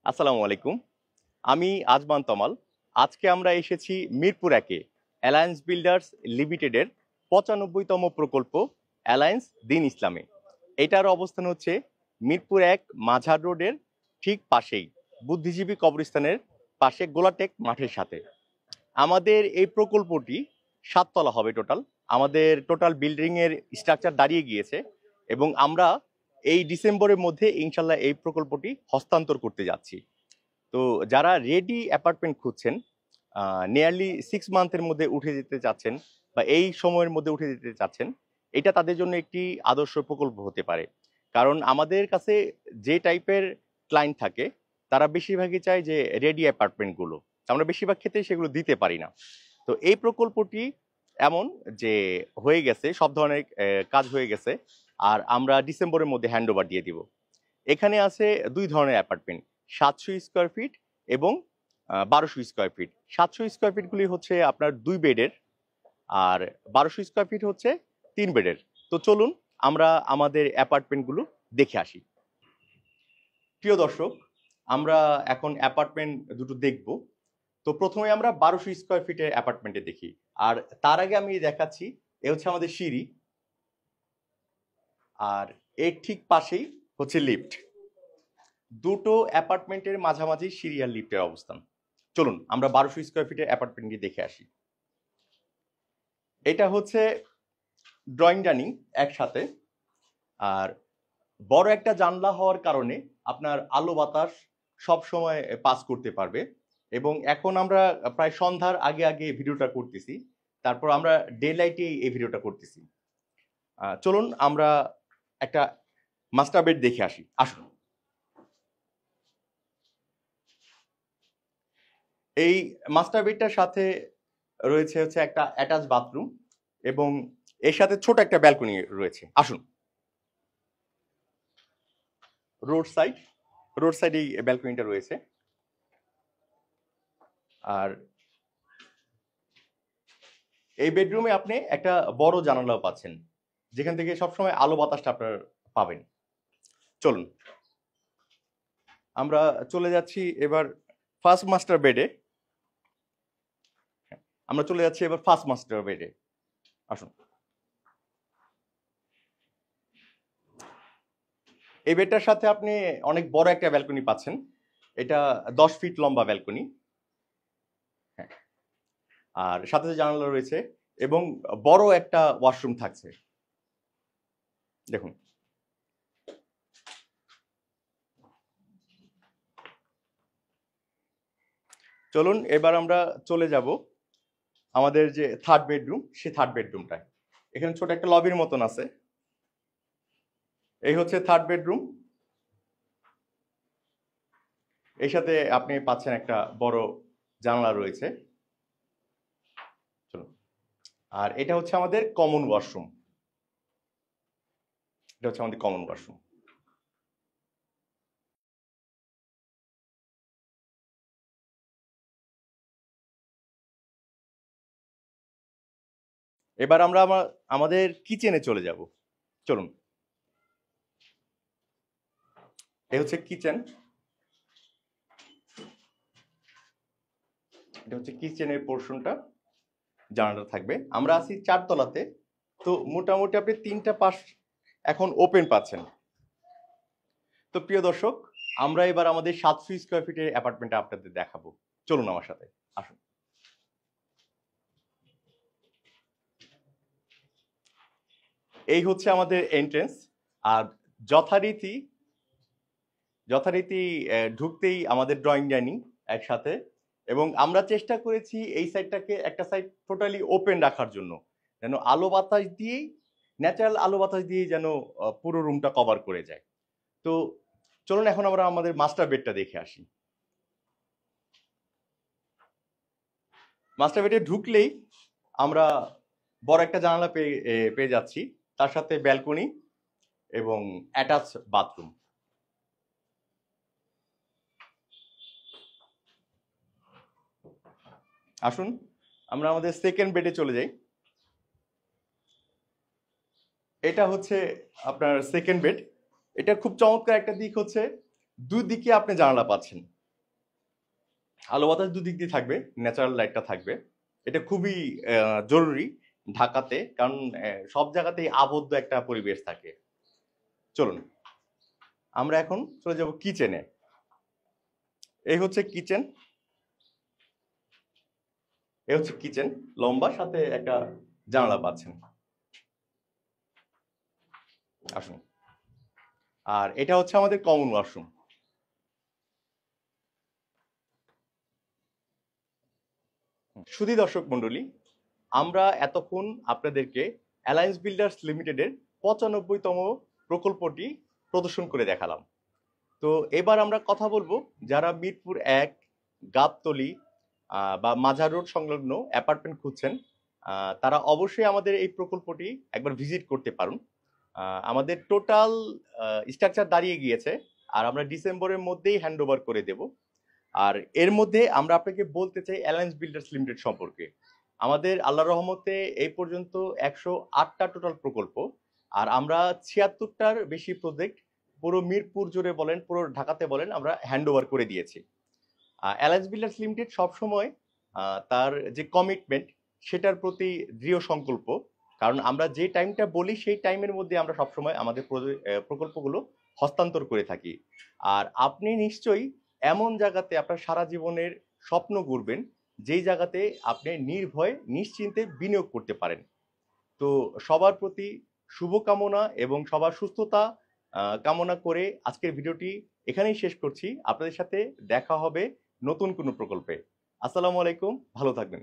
আসসালামু আলাইকুম। আমি আজমান তমাল। আজকে আমরা এসেছি মিরপুর একে অ্যালায়েন্স বিল্ডার্স লিমিটেডের ৯৫তম প্রকল্প অ্যালায়েন্স দিন ইসলামে। এটার অবস্থান হচ্ছে মিরপুর এক মাঝার রোডের ঠিক পাশেই, বুদ্ধিজীবী কবরস্থানের পাশে গোলাটেক মাঠের সাথে। আমাদের এই প্রকল্পটি ৭ তলা হবে টোটাল। আমাদের টোটাল বিল্ডিং এর স্ট্রাকচার দাঁড়িয়ে গিয়েছে এবং আমরা এই ডিসেম্বরের মধ্যে ইনশাল্লাহ এই প্রকল্পটি হস্তান্তর করতে যাচ্ছি। তো যারা রেডি অ্যাপার্টমেন্ট খুঁজছেন, নিয়ারলি 6 মান্থের মধ্যে উঠে যেতে চাচ্ছেন বা এই সময়ের মধ্যে উঠে যেতে চাচ্ছেন, এটা তাদের জন্য একটি আদর্শ প্রকল্প হতে পারে। কারণ আমাদের কাছে যে টাইপের ক্লায়েন্ট থাকে তারা বেশিরভাগই চায় যে রেডি অ্যাপার্টমেন্টগুলো, আমরা বেশিরভাগ ক্ষেত্রে সেগুলো দিতে পারি না। তো এই প্রকল্পটি এমন যে হয়ে গেছে, সব ধরনের কাজ হয়ে গেছে, আর আমরা ডিসেম্বরের মধ্যে হ্যান্ড ওভার দিয়ে দিব। এখানে আছে দুই ধরনের অ্যাপার্টমেন্ট, ৭০০ স্কোয়ার ফিট এবং ১২০০ স্কোয়ার ফিট। ৭০০ স্কোয়ার ফিটগুলি হচ্ছে আপনার 2 বেডের, আর ১২০০ স্কোয়ার ফিট হচ্ছে 3 বেডের। তো চলুন আমরা আমাদের অ্যাপার্টমেন্টগুলো দেখে আসি। প্রিয় দর্শক, আমরা এখন অ্যাপার্টমেন্ট দুটো দেখব। তো প্রথমে আমরা ১২০০ স্কোয়ার ফিটের অ্যাপার্টমেন্টে দেখি, আর তার আগে আমি দেখাচ্ছি এ হচ্ছে আমাদের সিঁড়ি, আর এর ঠিক পাশেই হচ্ছে লিফট। দুটো অ্যাপার্টমেন্টের মাঝামাঝি সিরিয়াল লিফটের অবস্থান। চলুন আমরা ১২০০ স্কোয়ার ফিটের অ্যাপার্টমেন্টটি দেখে আসি। এটা হচ্ছে ড্রয়িং ডাইনিং একসাথে, আর বড় একটা জানলা হওয়ার কারণে আপনার আলো বাতাস সব সময় পাস করতে পারবে। এবং এখন আমরা প্রায় সন্ধ্যার আগে আগে ভিডিওটা করতেছি, তারপর আমরা ডে লাইটে এই ভিডিওটা করতেছি। চলুন আমরা একটা মাস্টার বেড দেখে আসি, আসুন। এই মাস্টার বেডটার সাথে রয়েছে হচ্ছে একটা অ্যাটাচ বাথরুম এবং এর সাথে ছোট একটা ব্যালকনি রয়েছে। আসুন, রোড সাইড এই ব্যালকনিটা রয়েছে। আর এই বেডরুমে আপনি একটা বড় জানালাও পাচ্ছেন, যেখান থেকে সবসময় আলো বাতাসটা আপনার পাবেন। চলুন আমরা চলে যাচ্ছি এবার ফার্স্ট মাস্টার বেডে। আসুন। এই বেডটার সাথে আপনি অনেক বড় একটা ব্যালকনি পাচ্ছেন। এটা 10 ফিট লম্বা ব্যালকনি, আর সাথে জানালা রয়েছে এবং বড় একটা ওয়াশরুম থাকছে। দেখুন, চলুন এবার আমরা চলে যাব আমাদের যে থার্ড বেডরুম, সেই থার্ড বেডরুমটায়। এখানে ছোট একটা লবির মতন আছে। এই হচ্ছে থার্ড বেডরুম। এর সাথে আপনি পাচ্ছেন একটা বড় জানালা রয়েছে। চলুন, আর এটা হচ্ছে আমাদের কমন ওয়াশরুম। এবার আমরা আমাদের কিচেনে চলে যাব। চলুন, এই হচ্ছে কিচেন। এটা হচ্ছে কিচেনের পোর্শনটা, জানালা থাকবে। আমরা আছি 4 তলাতে, তো মোটামুটি আপনি 3টা পাশ এখন ওপেন পাচ্ছেন। তো প্রিয় দর্শক, আমরা এবার আমাদের ৭০০ স্কোয়ার ফিটের অ্যাপার্টমেন্টটা আপনাদের দেখাবো। চলুন আমার সাথে, আসুন। এই হচ্ছে আমাদের এন্ট্রেন্স, আর যথারীতি যথারীতি ঢুকতেই আমাদের ড্রয়িং ডাইনিং একসাথে। এবং আমরা চেষ্টা করেছি এই সাইডটাকে একটা সাইড টোটালি ওপেন রাখার জন্য, যেন আলো বাতাস দিয়েই, ন্যাচারাল আলো বাতাস দিয়েই যেন পুরো রুমটা কভার করে যায়। তো চলুন এখন আমরা আমাদের মাস্টার বেডটা দেখে আসি। মাস্টার বেডে ঢুকলেই আমরা বড় একটা জানালা পেয়ে যাচ্ছি, তার সাথে ব্যালকনি এবং অ্যাটাচ বাথরুম। আসুন আমরা আমাদের সেকেন্ড বেডে চলে যাই। এটা হচ্ছে আপনার সেকেন্ড বেড। এটা খুব চমৎকার একটা দিক হচ্ছে দুই দিকে আপনি জানালা পাচ্ছেন। আলো বাতাস দুদিক দিয়ে থাকবে, ন্যাচারাল লাইটটা থাকবে। এটা খুবই জরুরি ঢাকাতে, কারণ সব জায়গাতেই আবদ্ধ একটা পরিবেশ থাকে। চলুন আমরা এখন চলে যাব কিচেনে। এই হচ্ছে কিচেন, এই হচ্ছে কিচেন, লম্বা, সাথে একটা জানালা পাচ্ছেন। আসুন। আর এটা হচ্ছে আমাদের কমন ওয়াশরুম। সুধী দর্শক মণ্ডলী, আমরা এতক্ষণ আপনাদেরকে অ্যালায়েন্স বিল্ডার্স লিমিটেডের 95তম প্রকল্পটি প্রদর্শন করে দেখালাম। তো এবার আমরা কথা বলবো যারা মিরপুর 1 গাবতলী বা মাজার রোড সংলগ্ন অ্যাপার্টমেন্ট খুঁজছেন, তারা অবশ্যই আমাদের এই প্রকল্পটি একবার ভিজিট করতে পারুন। আমাদের টোটাল স্ট্রাকচার দাঁড়িয়ে গিয়েছে, আর আমরা ডিসেম্বরের মধ্যেই হ্যান্ড ওভার করে দেব। আর এর মধ্যে আমরা আপনাকে বলতে চাই অ্যালায়েন্স বিল্ডার্স লিমিটেড সম্পর্কে। আমাদের আল্লাহর রহমতে এই পর্যন্ত 108টা টোটাল প্রকল্প, আর আমরা 76টার বেশি প্রজেক্ট পুরো মিরপুর জুড়ে বলেন, পুরো ঢাকাতে বলেন, আমরা হ্যান্ড ওভার করে দিয়েছি। অ্যালায়েন্স বিল্ডার্স লিমিটেড সবসময় তার যে কমিটমেন্ট সেটার প্রতি দৃঢ় সংকল্প, কারণ আমরা যে টাইমটা বলি সেই টাইমের মধ্যে আমরা সবসময় আমাদের প্রকল্পগুলো হস্তান্তর করে থাকি। আর আপনি নিশ্চয়ই এমন জায়গাতে আপনার সারা জীবনের স্বপ্ন গড়বেন যেই জায়গাতে আপনি নির্ভয়ে নিশ্চিন্তে বিনিয়োগ করতে পারেন। তো সবার প্রতি শুভকামনা এবং সবার সুস্থতা কামনা করে আজকের ভিডিওটি এখানেই শেষ করছি। আপনাদের সাথে দেখা হবে নতুন কোনো প্রকল্পে। আসসালামু আলাইকুম, ভালো থাকবেন।